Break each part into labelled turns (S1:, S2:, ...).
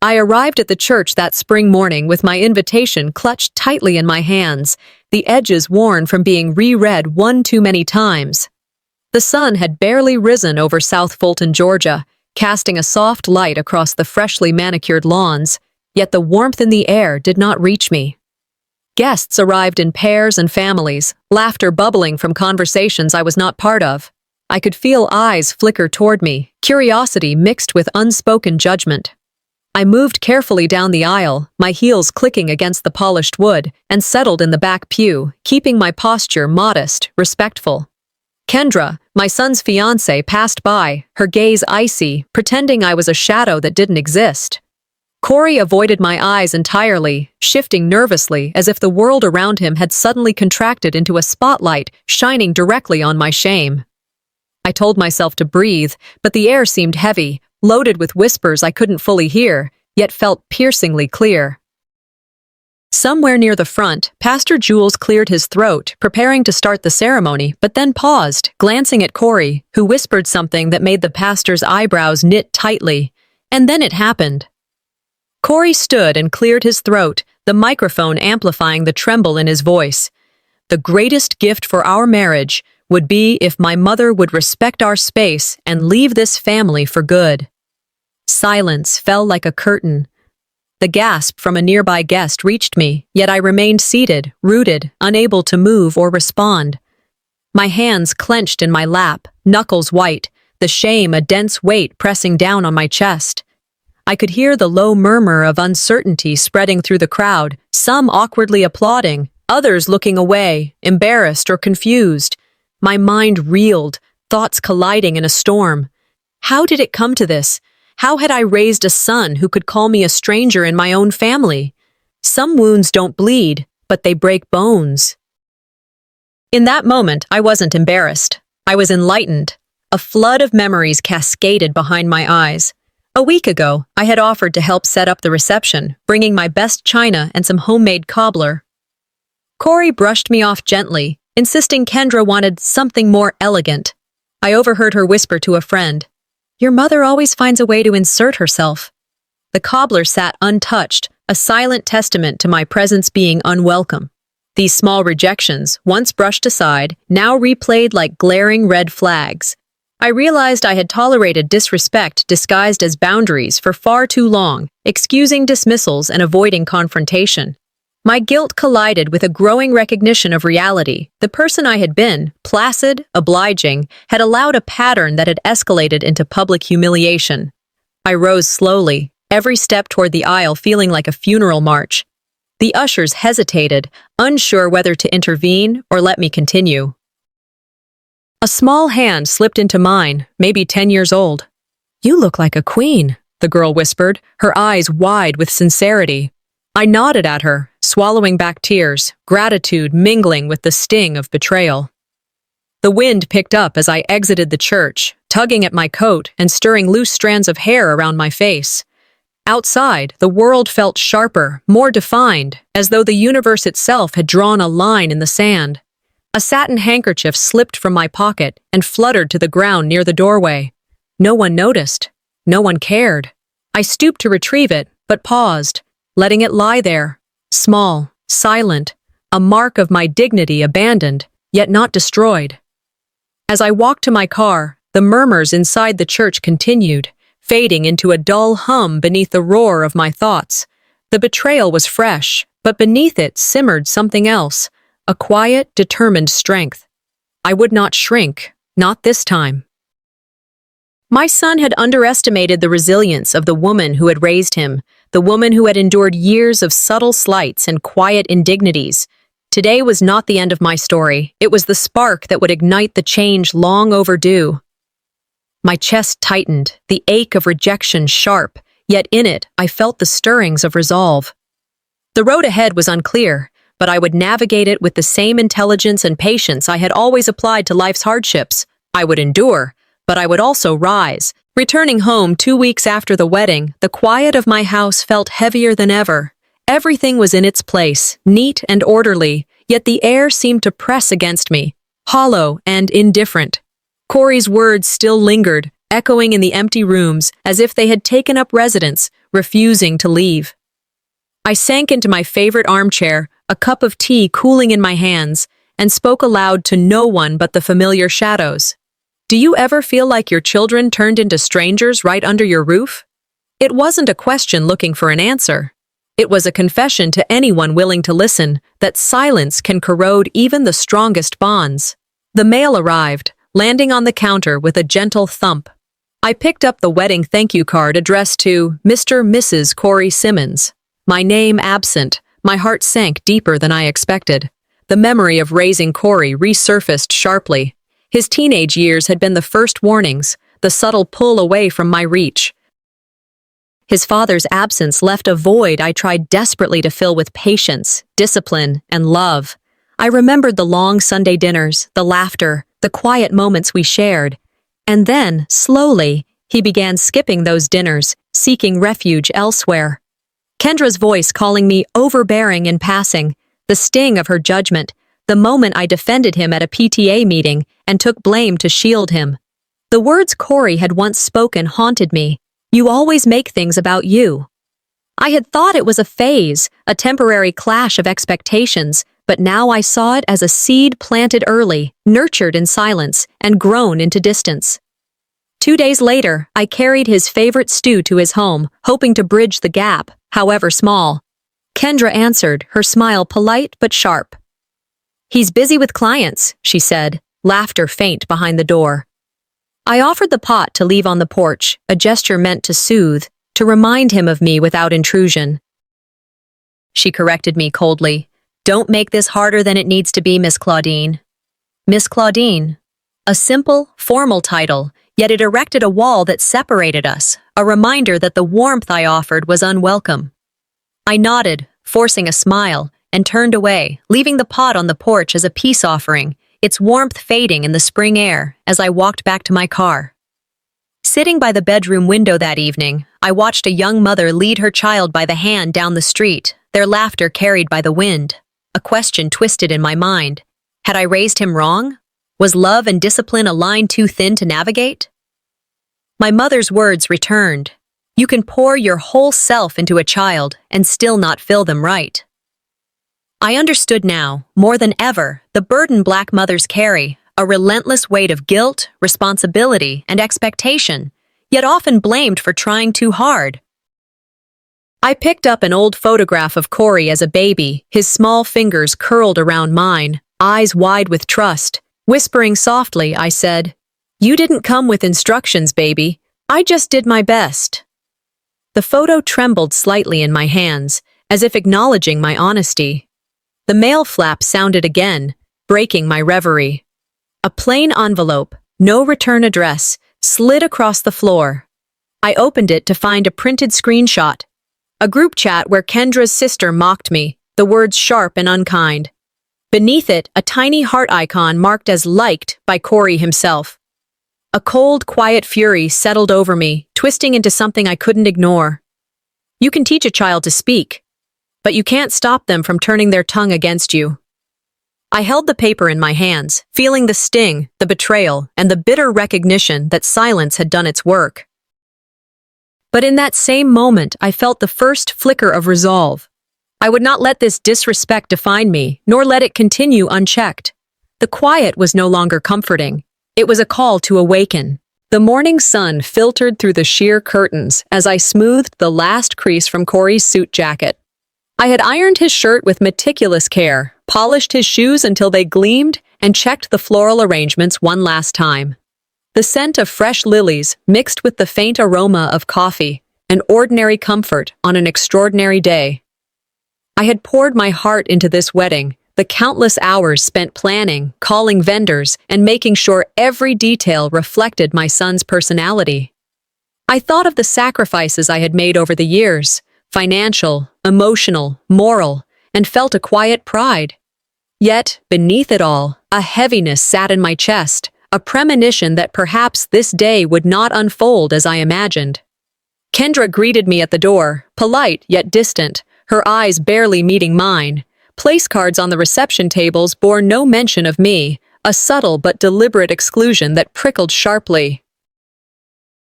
S1: I arrived at the church that spring morning with my invitation clutched tightly in my hands, the edges worn from being reread one too many times. The sun had barely risen over South Fulton, Georgia, casting a soft light across the freshly manicured lawns, yet the warmth in the air did not reach me. Guests arrived in pairs and families, laughter bubbling from conversations I was not part of. I could feel eyes flicker toward me, curiosity mixed with unspoken judgment. I moved carefully down the aisle, my heels clicking against the polished wood, and settled in the back pew, keeping my posture modest, respectful. Kendra, my son's fiancée, passed by, her gaze icy, pretending I was a shadow that didn't exist. Corey avoided my eyes entirely, shifting nervously as if the world around him had suddenly contracted into a spotlight shining directly on my shame. I told myself to breathe, but the air seemed heavy, loaded with whispers I couldn't fully hear, yet felt piercingly clear. Somewhere near the front, Pastor Jules cleared his throat, preparing to start the ceremony, but then paused, glancing at Corey, who whispered something that made the pastor's eyebrows knit tightly. And then it happened. Corey stood and cleared his throat, the microphone amplifying the tremble in his voice. "The greatest gift for our marriage would be if my mother would respect our space and leave this family for good." Silence fell like a curtain. The gasp from a nearby guest reached me, yet I remained seated, rooted, unable to move or respond. My hands clenched in my lap, knuckles white, the shame a dense weight pressing down on my chest. I could hear the low murmur of uncertainty spreading through the crowd, some awkwardly applauding, others looking away, embarrassed or confused. My mind reeled, thoughts colliding in a storm. How did it come to this? How had I raised a son who could call me a stranger in my own family? Some wounds don't bleed, but they break bones. In that moment, I wasn't embarrassed. I was enlightened. A flood of memories cascaded behind my eyes. A week ago, I had offered to help set up the reception, bringing my best china and some homemade cobbler. Corey brushed me off gently, insisting Kendra wanted something more elegant. I overheard her whisper to a friend, "Your mother always finds a way to insert herself." The cobbler sat untouched, a silent testament to my presence being unwelcome. These small rejections, once brushed aside, now replayed like glaring red flags. I realized I had tolerated disrespect disguised as boundaries for far too long, excusing dismissals and avoiding confrontation. My guilt collided with a growing recognition of reality. The person I had been, placid, obliging, had allowed a pattern that had escalated into public humiliation. I rose slowly, every step toward the aisle feeling like a funeral march. The ushers hesitated, unsure whether to intervene or let me continue. A small hand slipped into mine, maybe 10 years old. "You look like a queen," the girl whispered, her eyes wide with sincerity. I nodded at her, swallowing back tears, gratitude mingling with the sting of betrayal. The wind picked up as I exited the church, tugging at my coat and stirring loose strands of hair around my face. Outside, the world felt sharper, more defined, as though the universe itself had drawn a line in the sand. A satin handkerchief slipped from my pocket and fluttered to the ground near the doorway. No one noticed. No one cared. I stooped to retrieve it, but paused, letting it lie there, small, silent, a mark of my dignity abandoned, yet not destroyed. As I walked to my car, the murmurs inside the church continued, fading into a dull hum beneath the roar of my thoughts. The betrayal was fresh, but beneath it simmered something else, a quiet, determined strength. I would not shrink, not this time. My son had underestimated the resilience of the woman who had raised him, the woman who had endured years of subtle slights and quiet indignities. Today was not the end of my story. It was the spark that would ignite the change long overdue. My chest tightened, the ache of rejection sharp, yet in it I felt the stirrings of resolve. The road ahead was unclear, but I would navigate it with the same intelligence and patience I had always applied to life's hardships. I would endure, but I would also rise. Returning home 2 weeks after the wedding, the quiet of my house felt heavier than ever. Everything was in its place, neat and orderly, yet the air seemed to press against me, hollow and indifferent. Corey's words still lingered, echoing in the empty rooms as if they had taken up residence, refusing to leave. I sank into my favorite armchair, a cup of tea cooling in my hands, and spoke aloud to no one but the familiar shadows. Do you ever feel like your children turned into strangers right under your roof? It wasn't a question looking for an answer. It was a confession to anyone willing to listen that silence can corrode even the strongest bonds. The mail arrived, landing on the counter with a gentle thump. I picked up the wedding thank you card addressed to Mr. Mrs. Corey Simmons. My name absent, my heart sank deeper than I expected. The memory of raising Corey resurfaced sharply. His teenage years had been the first warnings, the subtle pull away from my reach. His father's absence left a void I tried desperately to fill with patience, discipline, and love. I remembered the long Sunday dinners, the laughter, the quiet moments we shared. And then, slowly, he began skipping those dinners, seeking refuge elsewhere. Kendra's voice calling me overbearing in passing, the sting of her judgment, the moment I defended him at a PTA meeting and took blame to shield him. The words Corey had once spoken haunted me. You always make things about you. I had thought it was a phase, a temporary clash of expectations, but now I saw it as a seed planted early, nurtured in silence, and grown into distance. 2 days later, I carried his favorite stew to his home, hoping to bridge the gap, however small. Kendra answered, her smile polite but sharp. He's busy with clients, she said, laughter faint behind the door. I offered the pot to leave on the porch, a gesture meant to soothe, to remind him of me without intrusion. She corrected me coldly. Don't make this harder than it needs to be, Miss Claudine. Miss Claudine. A simple, formal title, yet it erected a wall that separated us, a reminder that the warmth I offered was unwelcome. I nodded, forcing a smile, and turned away, leaving the pot on the porch as a peace offering, its warmth fading in the spring air as I walked back to my car. Sitting by the bedroom window that evening, I watched a young mother lead her child by the hand down the street, their laughter carried by the wind. A question twisted in my mind. Had I raised him wrong? Was love and discipline a line too thin to navigate? My mother's words returned. You can pour your whole self into a child and still not fill them right. I understood now, more than ever, the burden Black mothers carry, a relentless weight of guilt, responsibility, and expectation, yet often blamed for trying too hard. I picked up an old photograph of Corey as a baby, his small fingers curled around mine, eyes wide with trust. Whispering softly, I said, You didn't come with instructions, baby. I just did my best. The photo trembled slightly in my hands, as if acknowledging my honesty. The mail flap sounded again, breaking my reverie. A plain envelope, no return address, slid across the floor. I opened it to find a printed screenshot. A group chat where Kendra's sister mocked me, the words sharp and unkind. Beneath it, a tiny heart icon marked as liked by Corey himself. A cold, quiet fury settled over me, twisting into something I couldn't ignore. You can teach a child to speak, but you can't stop them from turning their tongue against you. I held the paper in my hands, feeling the sting, the betrayal, and the bitter recognition that silence had done its work. But in that same moment, I felt the first flicker of resolve. I would not let this disrespect define me, nor let it continue unchecked. The quiet was no longer comforting. It was a call to awaken. The morning sun filtered through the sheer curtains as I smoothed the last crease from Corey's suit jacket. I had ironed his shirt with meticulous care, polished his shoes until they gleamed, and checked the floral arrangements one last time. The scent of fresh lilies mixed with the faint aroma of coffee, an ordinary comfort on an extraordinary day. I had poured my heart into this wedding, the countless hours spent planning, calling vendors, and making sure every detail reflected my son's personality. I thought of the sacrifices I had made over the years, financial, emotional, moral, and felt a quiet pride. Yet, beneath it all, a heaviness sat in my chest, a premonition that perhaps this day would not unfold as I imagined. Kendra greeted me at the door, polite yet distant, her eyes barely meeting mine. Place cards on the reception tables bore no mention of me, a subtle but deliberate exclusion that prickled sharply.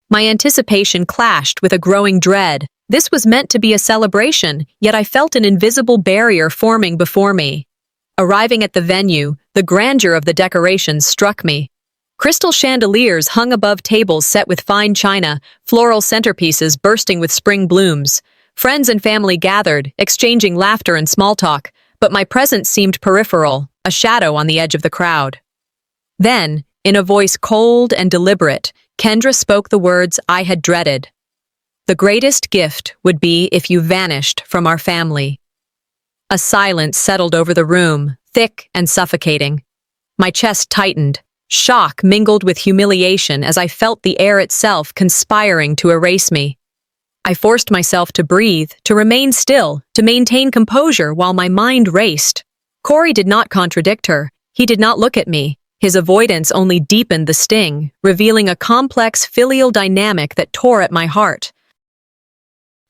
S1: My anticipation clashed with a growing dread. This was meant to be a celebration, yet I felt an invisible barrier forming before me. Arriving at the venue, the grandeur of the decorations struck me. Crystal chandeliers hung above tables set with fine china, floral centerpieces bursting with spring blooms. Friends and family gathered, exchanging laughter and small talk, but my presence seemed peripheral, a shadow on the edge of the crowd. Then, in a voice cold and deliberate, Kendra spoke the words I had dreaded. The greatest gift would be if you vanished from our family. A silence settled over the room, thick and suffocating. My chest tightened. Shock mingled with humiliation as I felt the air itself conspiring to erase me. I forced myself to breathe, to remain still, to maintain composure while my mind raced. Corey did not contradict her. He did not look at me. His avoidance only deepened the sting, revealing a complex filial dynamic that tore at my heart.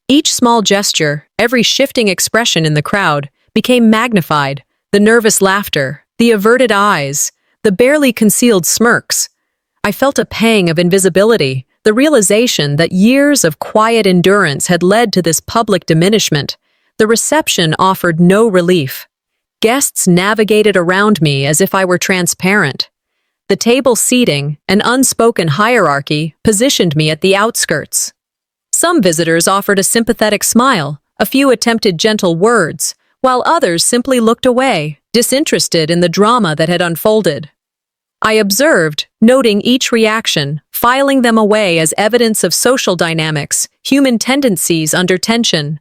S1: Each small gesture, every shifting expression in the crowd, became magnified. The nervous laughter, the averted eyes, the barely concealed smirks. I felt a pang of invisibility, the realization that years of quiet endurance had led to this public diminishment. The reception offered no relief. Guests navigated around me as if I were transparent. The table seating, an unspoken hierarchy, positioned me at the outskirts. Some visitors offered a sympathetic smile, a few attempted gentle words, while others simply looked away, disinterested in the drama that had unfolded. I observed, noting each reaction, filing them away as evidence of social dynamics, human tendencies under tension.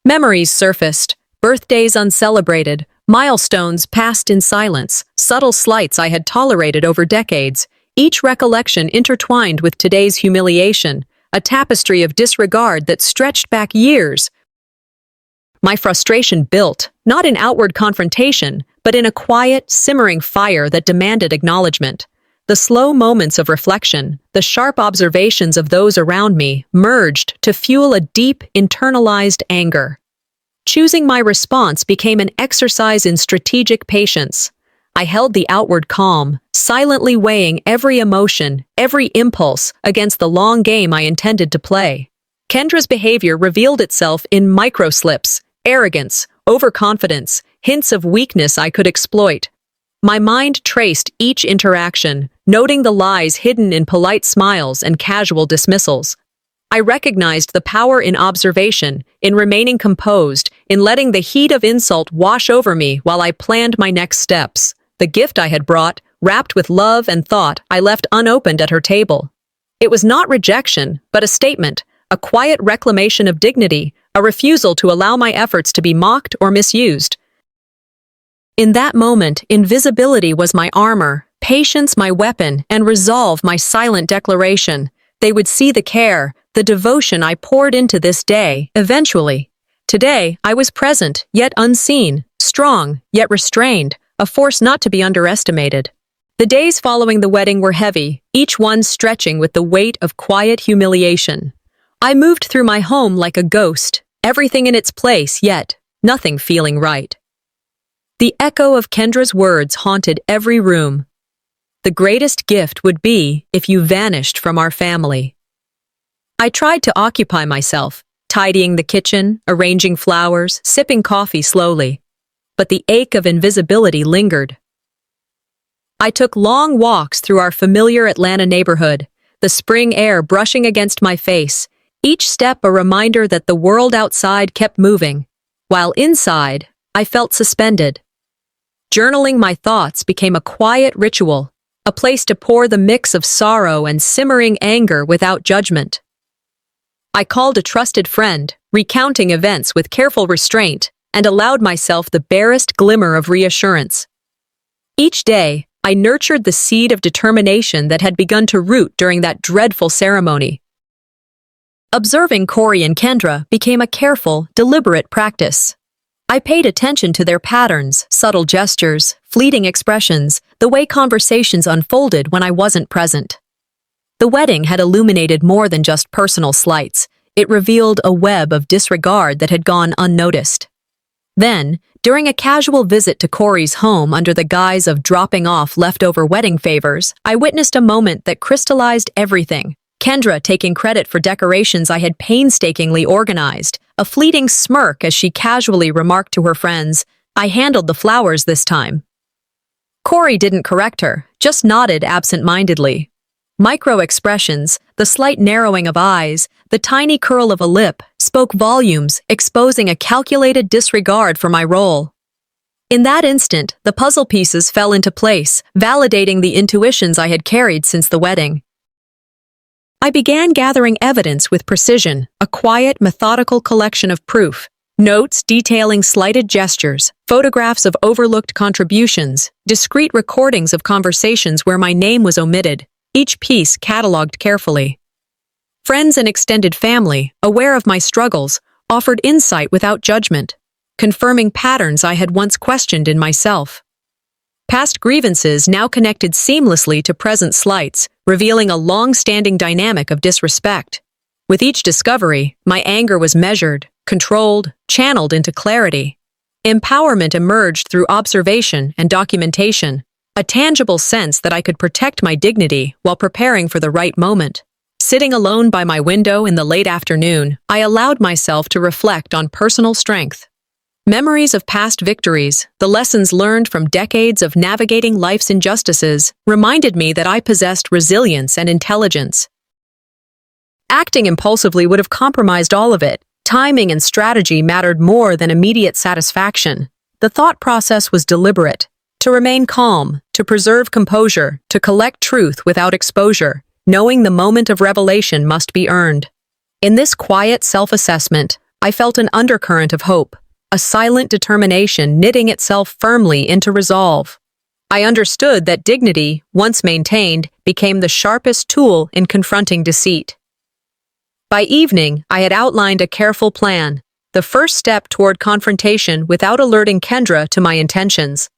S1: Memories surfaced, birthdays uncelebrated, milestones passed in silence, subtle slights I had tolerated over decades, each recollection intertwined with today's humiliation, a tapestry of disregard that stretched back years. My frustration built, not in outward confrontation, but in a quiet, simmering fire that demanded acknowledgement. The slow moments of reflection, the sharp observations of those around me, merged to fuel a deep, internalized anger. Choosing my response became an exercise in strategic patience. I held the outward calm, silently weighing every emotion, every impulse against the long game I intended to play. Kendra's behavior revealed itself in microslips, arrogance, overconfidence, hints of weakness I could exploit. My mind traced each interaction, noting the lies hidden in polite smiles and casual dismissals. I recognized the power in observation, in remaining composed, in letting the heat of insult wash over me while I planned my next steps. The gift I had brought, wrapped with love and thought, I left unopened at her table. It was not rejection, but a statement, a quiet reclamation of dignity, a refusal to allow my efforts to be mocked or misused. In that moment, invisibility was my armor, patience my weapon, and resolve my silent declaration. They would see the care, the devotion I poured into this day, eventually. Today, I was present, yet unseen, strong, yet restrained, a force not to be underestimated. The days following the wedding were heavy, each one stretching with the weight of quiet humiliation. I moved through my home like a ghost, everything in its place, yet nothing feeling right. The echo of Kendra's words haunted every room. The greatest gift would be if you vanished from our family. I tried to occupy myself, tidying the kitchen, arranging flowers, sipping coffee slowly. But the ache of invisibility lingered. I took long walks through our familiar Atlanta neighborhood, the spring air brushing against my face, each step a reminder that the world outside kept moving, while inside, I felt suspended. Journaling my thoughts became a quiet ritual, a place to pour the mix of sorrow and simmering anger without judgment. I called a trusted friend, recounting events with careful restraint, and allowed myself the barest glimmer of reassurance. Each day, I nurtured the seed of determination that had begun to root during that dreadful ceremony. Observing Corey and Kendra became a careful, deliberate practice. I paid attention to their patterns, subtle gestures, fleeting expressions, the way conversations unfolded when I wasn't present. The wedding had illuminated more than just personal slights. It revealed a web of disregard that had gone unnoticed. Then, during a casual visit to Corey's home under the guise of dropping off leftover wedding favors, I witnessed a moment that crystallized everything. Kendra taking credit for decorations I had painstakingly organized, a fleeting smirk as she casually remarked to her friends, "I handled the flowers this time." Corey didn't correct her, just nodded absent-mindedly. Micro-expressions, the slight narrowing of eyes, the tiny curl of a lip, spoke volumes, exposing a calculated disregard for my role. In that instant, the puzzle pieces fell into place, validating the intuitions I had carried since the wedding. I began gathering evidence with precision, a quiet, methodical collection of proof. Notes detailing slighted gestures, photographs of overlooked contributions, discreet recordings of conversations where my name was omitted, each piece catalogued carefully. Friends and extended family, aware of my struggles, offered insight without judgment, confirming patterns I had once questioned in myself. Past grievances now connected seamlessly to present slights, revealing a long-standing dynamic of disrespect. With each discovery, my anger was measured, controlled, channeled into clarity. Empowerment emerged through observation and documentation, a tangible sense that I could protect my dignity while preparing for the right moment. Sitting alone by my window in the late afternoon, I allowed myself to reflect on personal strength. Memories of past victories, the lessons learned from decades of navigating life's injustices, reminded me that I possessed resilience and intelligence. Acting impulsively would have compromised all of it. Timing and strategy mattered more than immediate satisfaction. The thought process was deliberate. To remain calm, to preserve composure, to collect truth without exposure, knowing the moment of revelation must be earned. In this quiet self-assessment, I felt an undercurrent of hope, a silent determination knitting itself firmly into resolve. I understood that dignity, once maintained, became the sharpest tool in confronting deceit. By evening, I had outlined a careful plan, the first step toward confrontation without alerting Kendra to my intentions.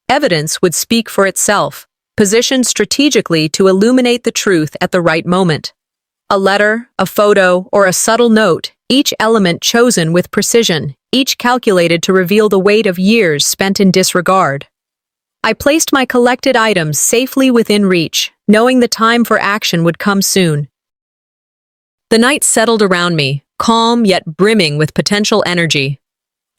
S1: Evidence would speak for itself, positioned strategically to illuminate the truth at the right moment. A letter, a photo, or a subtle note, each element chosen with precision, each calculated to reveal the weight of years spent in disregard. I placed my collected items safely within reach, knowing the time for action would come soon. The night settled around me, calm yet brimming with potential energy.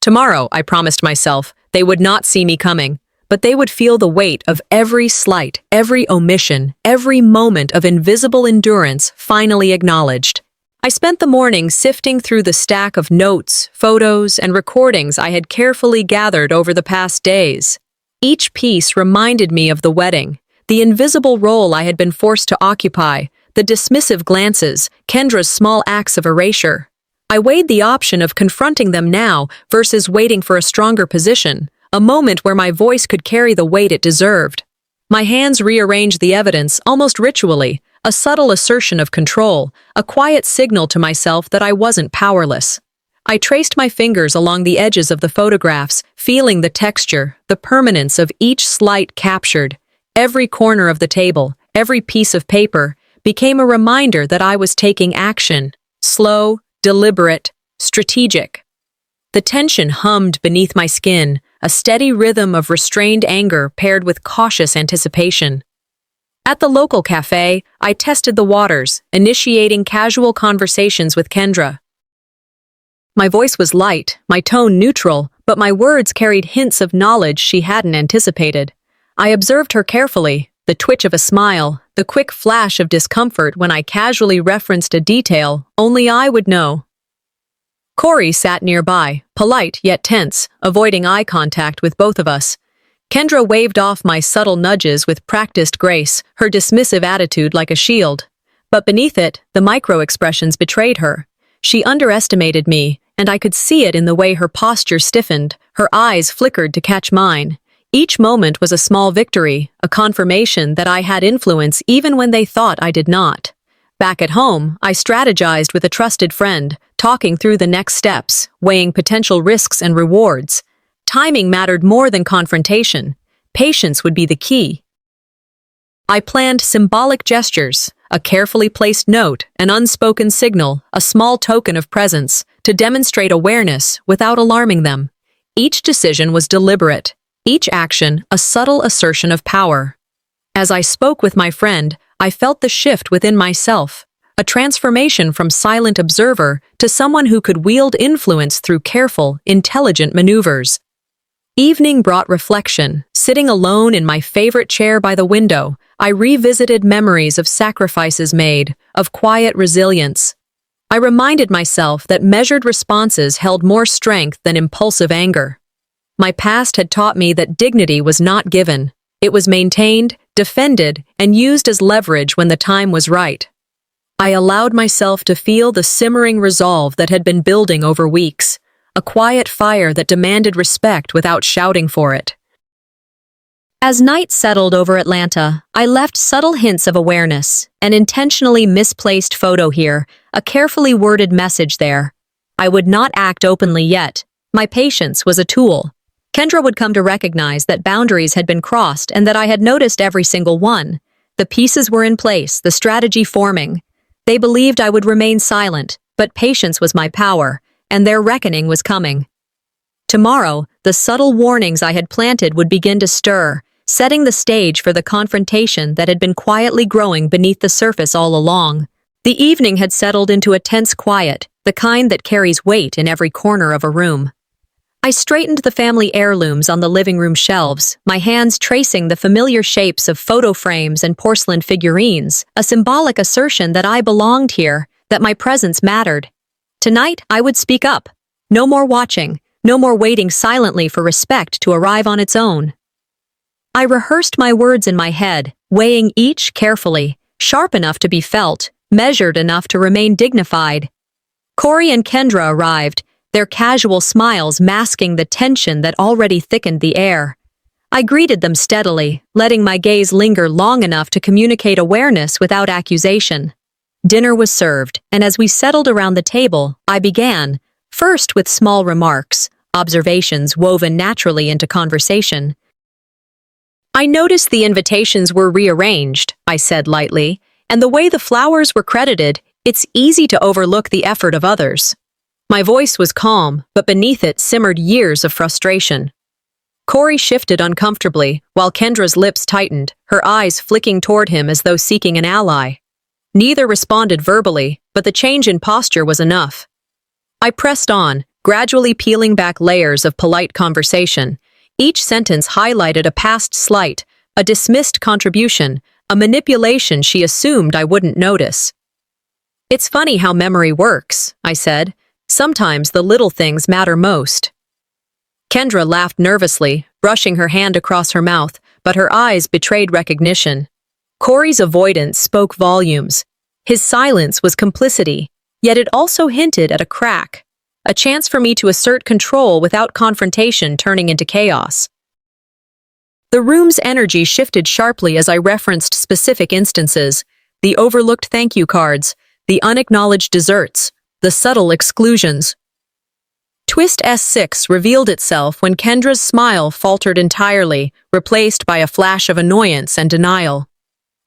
S1: Tomorrow, I promised myself, they would not see me coming, but they would feel the weight of every slight, every omission, every moment of invisible endurance finally acknowledged. I spent the morning sifting through the stack of notes, photos, and recordings I had carefully gathered over the past days. Each piece reminded me of the wedding, the invisible role I had been forced to occupy, the dismissive glances, Kendra's small acts of erasure. I weighed the option of confronting them now versus waiting for a stronger position, a moment where my voice could carry the weight it deserved. My hands rearranged the evidence almost ritually, a subtle assertion of control, a quiet signal to myself that I wasn't powerless. I traced my fingers along the edges of the photographs, feeling the texture, the permanence of each slight captured. Every corner of the table, every piece of paper, became a reminder that I was taking action, slow, deliberate, strategic. The tension hummed beneath my skin, a steady rhythm of restrained anger paired with cautious anticipation. At the local cafe, I tested the waters, initiating casual conversations with Kendra. My voice was light, my tone neutral, but my words carried hints of knowledge she hadn't anticipated. I observed her carefully, the twitch of a smile, the quick flash of discomfort when I casually referenced a detail only I would know. Corey sat nearby, polite yet tense, avoiding eye contact with both of us. Kendra waved off my subtle nudges with practiced grace, her dismissive attitude like a shield. But beneath it, the micro-expressions betrayed her. She underestimated me, and I could see it in the way her posture stiffened, her eyes flickered to catch mine. Each moment was a small victory, a confirmation that I had influence even when they thought I did not. Back at home, I strategized with a trusted friend, talking through the next steps, weighing potential risks and rewards. Timing mattered more than confrontation. Patience would be the key. I planned symbolic gestures, a carefully placed note, an unspoken signal, a small token of presence, to demonstrate awareness without alarming them. Each decision was deliberate. Each action, a subtle assertion of power. As I spoke with my friend, I felt the shift within myself, a transformation from silent observer to someone who could wield influence through careful, intelligent maneuvers. Evening brought reflection. Sitting alone in my favorite chair by the window, I revisited memories of sacrifices made, of quiet resilience. I reminded myself that measured responses held more strength than impulsive anger. My past had taught me that dignity was not given. It was maintained, defended, and used as leverage when the time was right. I allowed myself to feel the simmering resolve that had been building over weeks, a quiet fire that demanded respect without shouting for it. As night settled over Atlanta, I left subtle hints of awareness, an intentionally misplaced photo here, a carefully worded message there. I would not act openly yet. My patience was a tool. Kendra would come to recognize that boundaries had been crossed and that I had noticed every single one. The pieces were in place, the strategy forming. They believed I would remain silent, but patience was my power, and their reckoning was coming. Tomorrow, the subtle warnings I had planted would begin to stir, setting the stage for the confrontation that had been quietly growing beneath the surface all along. The evening had settled into a tense quiet, the kind that carries weight in every corner of a room. I straightened the family heirlooms on the living room shelves, my hands tracing the familiar shapes of photo frames and porcelain figurines, a symbolic assertion that I belonged here, that my presence mattered. Tonight, I would speak up. No more watching, no more waiting silently for respect to arrive on its own. I rehearsed my words in my head, weighing each carefully, sharp enough to be felt, measured enough to remain dignified. Corey and Kendra arrived, their casual smiles masking the tension that already thickened the air. I greeted them steadily, letting my gaze linger long enough to communicate awareness without accusation. Dinner was served, and as we settled around the table, I began, first with small remarks, observations woven naturally into conversation. I noticed the invitations were rearranged, I said lightly, and the way the flowers were credited, it's easy to overlook the effort of others. My voice was calm, but beneath it simmered years of frustration. Corey shifted uncomfortably, while Kendra's lips tightened, her eyes flicking toward him as though seeking an ally. Neither responded verbally, but the change in posture was enough. I pressed on, gradually peeling back layers of polite conversation. Each sentence highlighted a past slight, a dismissed contribution, a manipulation she assumed I wouldn't notice. It's funny how memory works, I said. Sometimes the little things matter most. Kendra laughed nervously, brushing her hand across her mouth, but her eyes betrayed recognition. Corey's avoidance spoke volumes. His silence was complicity, yet it also hinted at a crack, a chance for me to assert control without confrontation turning into chaos. The room's energy shifted sharply as I referenced specific instances, the overlooked thank you cards, the unacknowledged desserts, the subtle exclusions. Twist S6 revealed itself when Kendra's smile faltered entirely, replaced by a flash of annoyance and denial.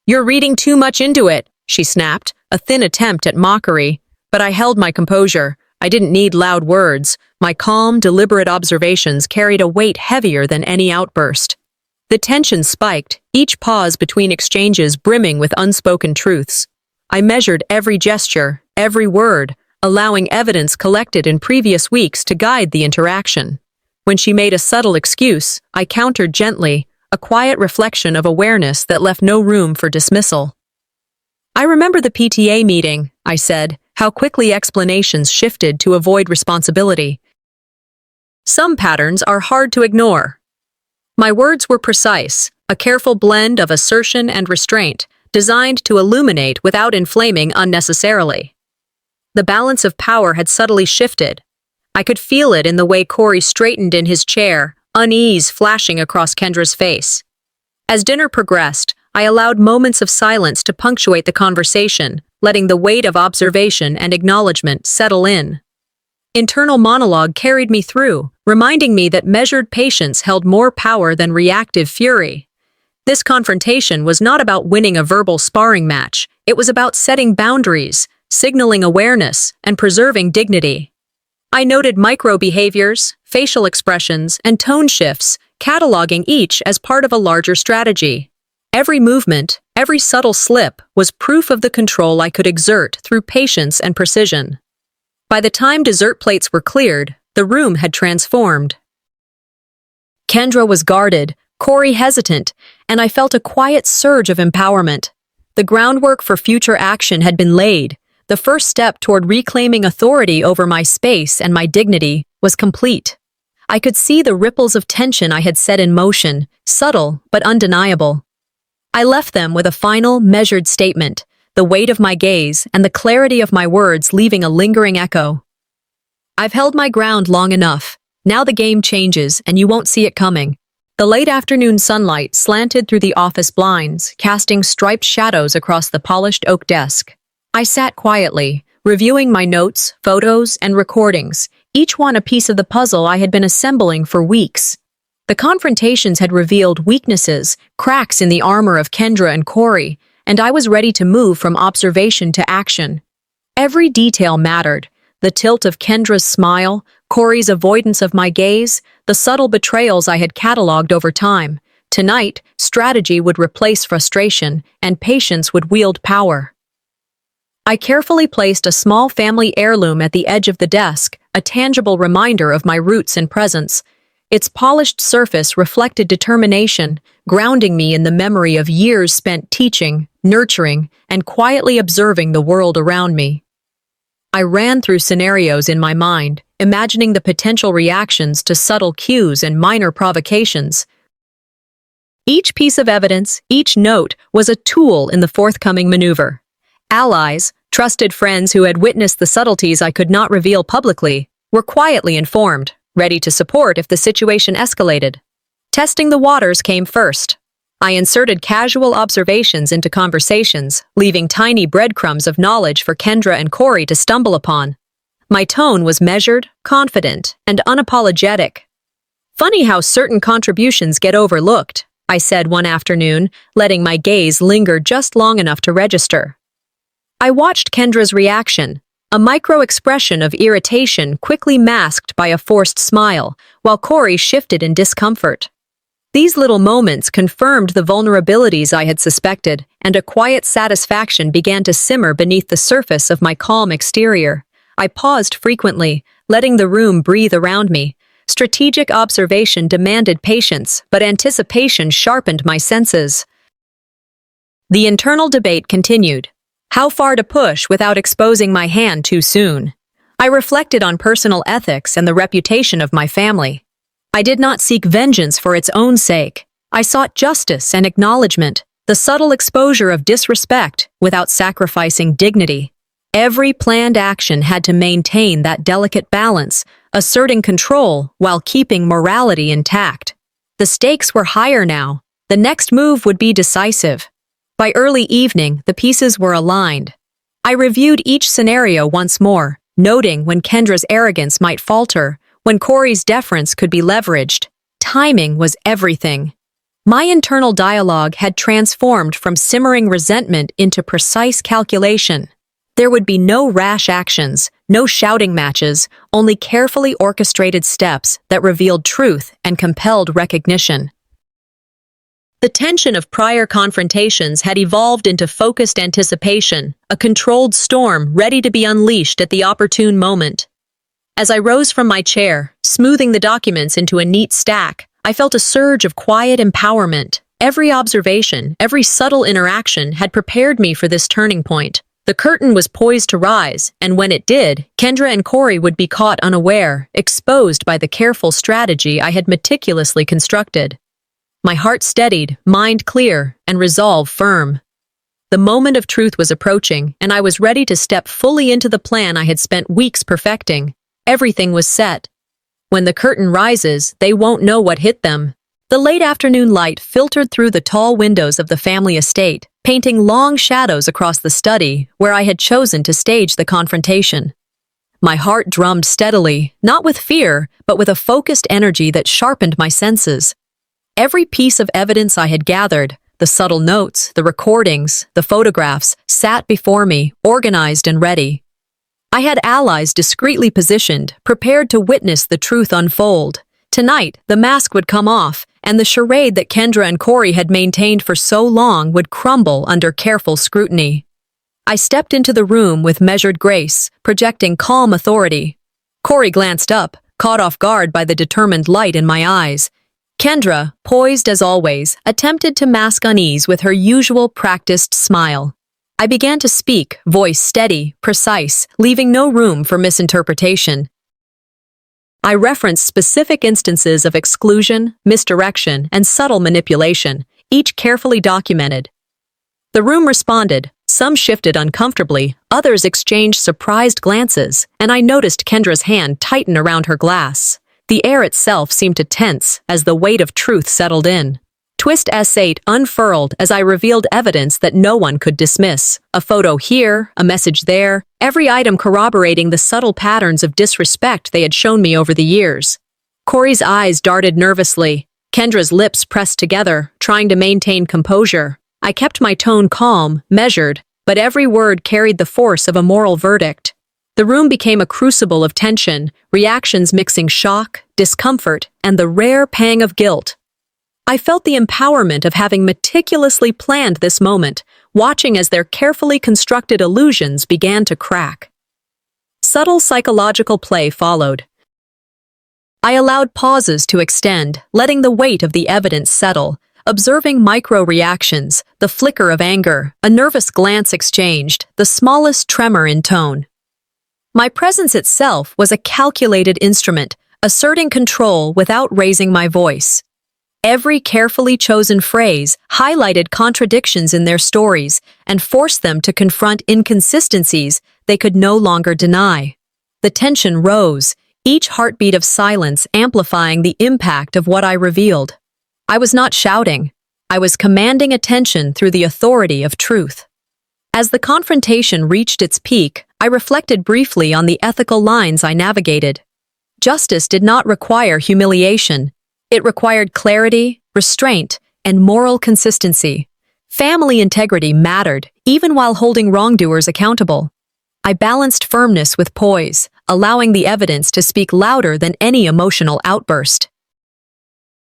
S1: "You're reading too much into it," she snapped, a thin attempt at mockery. But I held my composure. I didn't need loud words. My calm, deliberate observations carried a weight heavier than any outburst. The tension spiked, each pause between exchanges brimming with unspoken truths. I measured every gesture, every word, allowing evidence collected in previous weeks to guide the interaction. When she made a subtle excuse, I countered gently, a quiet reflection of awareness that left no room for dismissal. "I remember the PTA meeting," I said, how quickly explanations shifted to avoid responsibility. "Some patterns are hard to ignore." My words were precise, a careful blend of assertion and restraint, designed to illuminate without inflaming unnecessarily. The balance of power had subtly shifted. I could feel it in the way Corey straightened in his chair, unease flashing across Kendra's face. As dinner progressed, I allowed moments of silence to punctuate the conversation, letting the weight of observation and acknowledgement settle in. Internal monologue carried me through, reminding me that measured patience held more power than reactive fury. This confrontation was not about winning a verbal sparring match. It was about setting boundaries, signaling awareness, and preserving dignity. I noted micro-behaviors, facial expressions, and tone shifts, cataloging each as part of a larger strategy. Every movement, Every subtle slip was proof of the control I could exert through patience and precision. By the time dessert plates were cleared, the room had transformed. Kendra was guarded, Corey hesitant, and I felt a quiet surge of empowerment. The groundwork for future action had been laid. The first step toward reclaiming authority over my space and my dignity was complete. I could see the ripples of tension I had set in motion, subtle but undeniable. I left them with a final, measured statement, the weight of my gaze and the clarity of my words leaving a lingering echo. I've held my ground long enough. Now the game changes, and you won't see it coming. The late afternoon sunlight slanted through the office blinds, casting striped shadows across the polished oak desk. I sat quietly, reviewing my notes, photos, and recordings, each one a piece of the puzzle I had been assembling for weeks. The confrontations had revealed weaknesses, cracks in the armor of Kendra and Corey, and I was ready to move from observation to action. Every detail mattered. The tilt of Kendra's smile, Corey's avoidance of my gaze, the subtle betrayals I had cataloged over time. Tonight, strategy would replace frustration, and patience would wield power. I carefully placed a small family heirloom at the edge of the desk, a tangible reminder of my roots and presence. Its polished surface reflected determination, grounding me in the memory of years spent teaching, nurturing, and quietly observing the world around me. I ran through scenarios in my mind, imagining the potential reactions to subtle cues and minor provocations. Each piece of evidence, each note, was a tool in the forthcoming maneuver. Allies, trusted friends who had witnessed the subtleties I could not reveal publicly, were quietly informed, ready to support if the situation escalated. Testing the waters came first. I inserted casual observations into conversations, leaving tiny breadcrumbs of knowledge for Kendra and Corey to stumble upon. My tone was measured, confident, and unapologetic. "Funny how certain contributions get overlooked," I said one afternoon, letting my gaze linger just long enough to register. I watched Kendra's reaction, a micro-expression of irritation quickly masked by a forced smile, while Corey shifted in discomfort. These little moments confirmed the vulnerabilities I had suspected, and a quiet satisfaction began to simmer beneath the surface of my calm exterior. I paused frequently, letting the room breathe around me. Strategic observation demanded patience, but anticipation sharpened my senses. The internal debate continued. How far to push without exposing my hand too soon? I reflected on personal ethics and the reputation of my family. I did not seek vengeance for its own sake. I sought justice and acknowledgement, the subtle exposure of disrespect without sacrificing dignity. Every planned action had to maintain that delicate balance, asserting control while keeping morality intact. The stakes were higher now. The next move would be decisive. By early evening, the pieces were aligned. I reviewed each scenario once more, noting when Kendra's arrogance might falter, when Corey's deference could be leveraged. Timing was everything. My internal dialogue had transformed from simmering resentment into precise calculation. There would be no rash actions, no shouting matches, only carefully orchestrated steps that revealed truth and compelled recognition. The tension of prior confrontations had evolved into focused anticipation, a controlled storm ready to be unleashed at the opportune moment. As I rose from my chair, smoothing the documents into a neat stack, I felt a surge of quiet empowerment. Every observation, every subtle interaction had prepared me for this turning point. The curtain was poised to rise, and when it did, Kendra and Corey would be caught unaware, exposed by the careful strategy I had meticulously constructed. My heart steadied, mind clear, and resolve firm. The moment of truth was approaching, and I was ready to step fully into the plan I had spent weeks perfecting. Everything was set. When the curtain rises, they won't know what hit them. The late afternoon light filtered through the tall windows of the family estate, painting long shadows across the study where I had chosen to stage the confrontation. My heart drummed steadily, not with fear, but with a focused energy that sharpened my senses. Every piece of evidence I had gathered, the subtle notes, the recordings, the photographs, sat before me, organized and ready. I had allies discreetly positioned, prepared to witness the truth unfold. Tonight, the mask would come off, and the charade that Kendra and Corey had maintained for so long would crumble under careful scrutiny. I stepped into the room with measured grace, projecting calm authority. Corey glanced up, caught off guard by the determined light in my eyes. Kendra, poised as always, attempted to mask unease with her usual practiced smile. I began to speak, voice steady, precise, leaving no room for misinterpretation. I referenced specific instances of exclusion, misdirection, and subtle manipulation, each carefully documented. The room responded. Some shifted uncomfortably, others exchanged surprised glances, and I noticed Kendra's hand tighten around her glass. The air itself seemed to tense as the weight of truth settled in. Twist S8 unfurled as I revealed evidence that no one could dismiss. A photo here, a message there, every item corroborating the subtle patterns of disrespect they had shown me over the years. Corey's eyes darted nervously. Kendra's lips pressed together, trying to maintain composure. I kept my tone calm, measured, but every word carried the force of a moral verdict. The room became a crucible of tension, reactions mixing shock, discomfort, and the rare pang of guilt. I felt the empowerment of having meticulously planned this moment, watching as their carefully constructed illusions began to crack. Subtle psychological play followed. I allowed pauses to extend, letting the weight of the evidence settle, observing micro-reactions, the flicker of anger, a nervous glance exchanged, the smallest tremor in tone. My presence itself was a calculated instrument, asserting control without raising my voice. Every carefully chosen phrase highlighted contradictions in their stories and forced them to confront inconsistencies they could no longer deny. The tension rose, each heartbeat of silence amplifying the impact of what I revealed. I was not shouting. I was commanding attention through the authority of truth. As the confrontation reached its peak, I reflected briefly on the ethical lines I navigated. Justice did not require humiliation. It required clarity, restraint, and moral consistency. Family integrity mattered, even while holding wrongdoers accountable. I balanced firmness with poise, allowing the evidence to speak louder than any emotional outburst.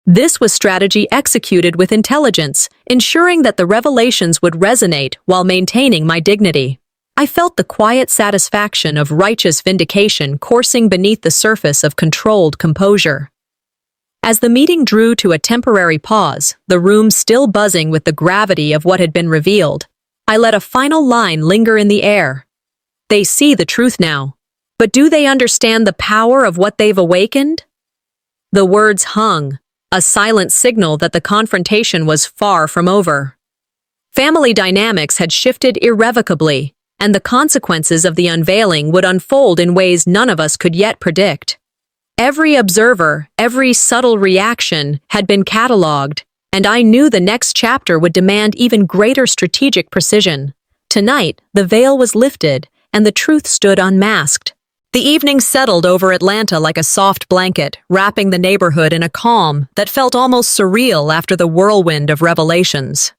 S1: This was strategy executed with intelligence, ensuring that the revelations would resonate while maintaining my dignity. I felt the quiet satisfaction of righteous vindication coursing beneath the surface of controlled composure. As the meeting drew to a temporary pause, the room still buzzing with the gravity of what had been revealed, I let a final line linger in the air. They see the truth now, but do they understand the power of what they've awakened? The words hung, a silent signal that the confrontation was far from over. Family dynamics had shifted irrevocably, and the consequences of the unveiling would unfold in ways none of us could yet predict. Every observer, every subtle reaction had been catalogued, and I knew the next chapter would demand even greater strategic precision. Tonight, the veil was lifted, and the truth stood unmasked. The evening settled over Atlanta like a soft blanket, wrapping the neighborhood in a calm that felt almost surreal after the whirlwind of revelations.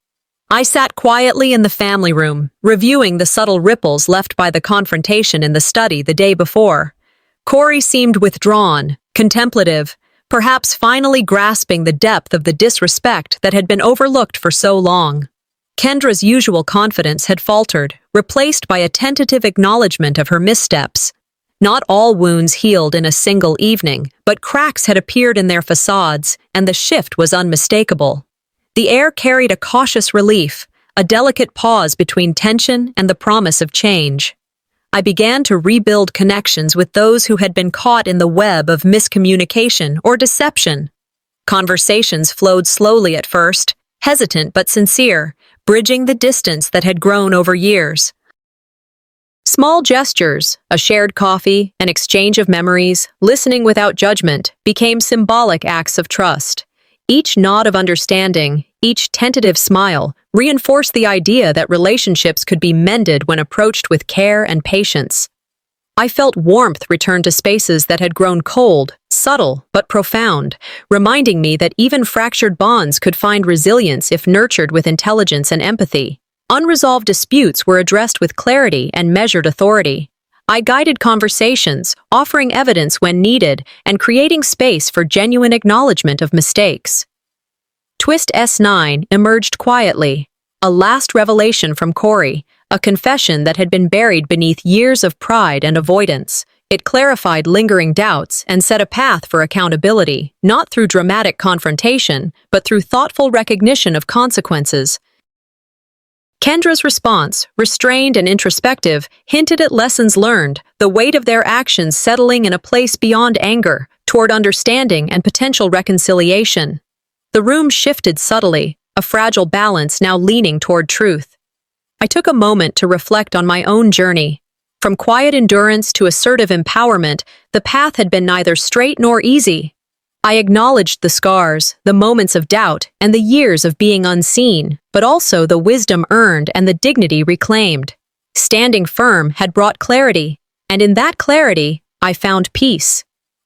S1: I sat quietly in the family room, reviewing the subtle ripples left by the confrontation in the study the day before. Corey seemed withdrawn, contemplative, perhaps finally grasping the depth of the disrespect that had been overlooked for so long. Kendra's usual confidence had faltered, replaced by a tentative acknowledgement of her missteps. Not all wounds healed in a single evening, but cracks had appeared in their facades, and the shift was unmistakable. The air carried a cautious relief, a delicate pause between tension and the promise of change. I began to rebuild connections with those who had been caught in the web of miscommunication or deception. Conversations flowed slowly at first, hesitant but sincere, bridging the distance that had grown over years. Small gestures, a shared coffee, an exchange of memories, listening without judgment, became symbolic acts of trust. Each nod of understanding, each tentative smile, reinforced the idea that relationships could be mended when approached with care and patience. I felt warmth return to spaces that had grown cold, subtle, but profound, reminding me that even fractured bonds could find resilience if nurtured with intelligence and empathy. Unresolved disputes were addressed with clarity and measured authority. I guided conversations, offering evidence when needed, and creating space for genuine acknowledgement of mistakes. Twist S9 emerged quietly. A last revelation from Corey, a confession that had been buried beneath years of pride and avoidance. It clarified lingering doubts and set a path for accountability, not through dramatic confrontation, but through thoughtful recognition of consequences. Kendra's response, restrained and introspective, hinted at lessons learned, the weight of their actions settling in a place beyond anger, toward understanding and potential reconciliation. The room shifted subtly, a fragile balance now leaning toward truth. I took a moment to reflect on my own journey. From quiet endurance to assertive empowerment, the path had been neither straight nor easy. I acknowledged the scars, the moments of doubt, and the years of being unseen, but also the wisdom earned and the dignity reclaimed. Standing firm had brought clarity, and in that clarity, I found peace.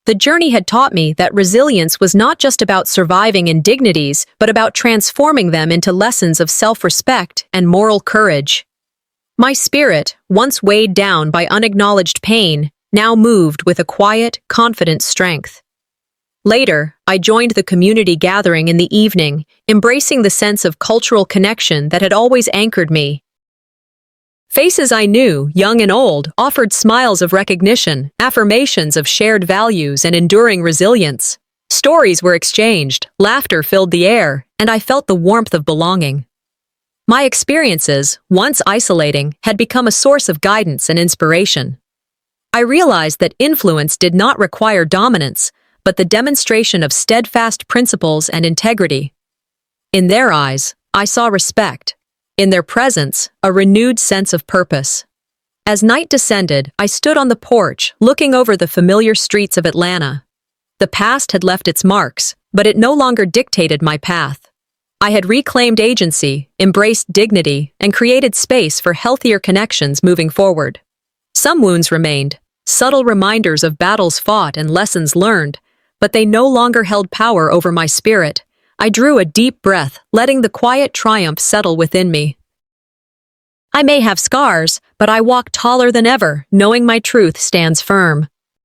S1: The journey had taught me that resilience was not just about surviving indignities, but about transforming them into lessons of self-respect and moral courage. My spirit, once weighed down by unacknowledged pain, now moved with a quiet, confident strength. Later, I joined the community gathering in the evening, embracing the sense of cultural connection that had always anchored me. Faces I knew, young and old, offered smiles of recognition, affirmations of shared values and enduring resilience. Stories were exchanged, laughter filled the air, and I felt the warmth of belonging. My experiences, once isolating, had become a source of guidance and inspiration. I realized that influence did not require dominance, but the demonstration of steadfast principles and integrity. In their eyes, I saw respect. In their presence, a renewed sense of purpose. As night descended, I stood on the porch, looking over the familiar streets of Atlanta. The past had left its marks, but it no longer dictated my path. I had reclaimed agency, embraced dignity, and created space for healthier connections moving forward. Some wounds remained, subtle reminders of battles fought and lessons learned, but they no longer held power over my spirit. I drew a deep breath, letting the quiet triumph settle within me. I may have scars, but I walk taller than ever, knowing my truth stands firm.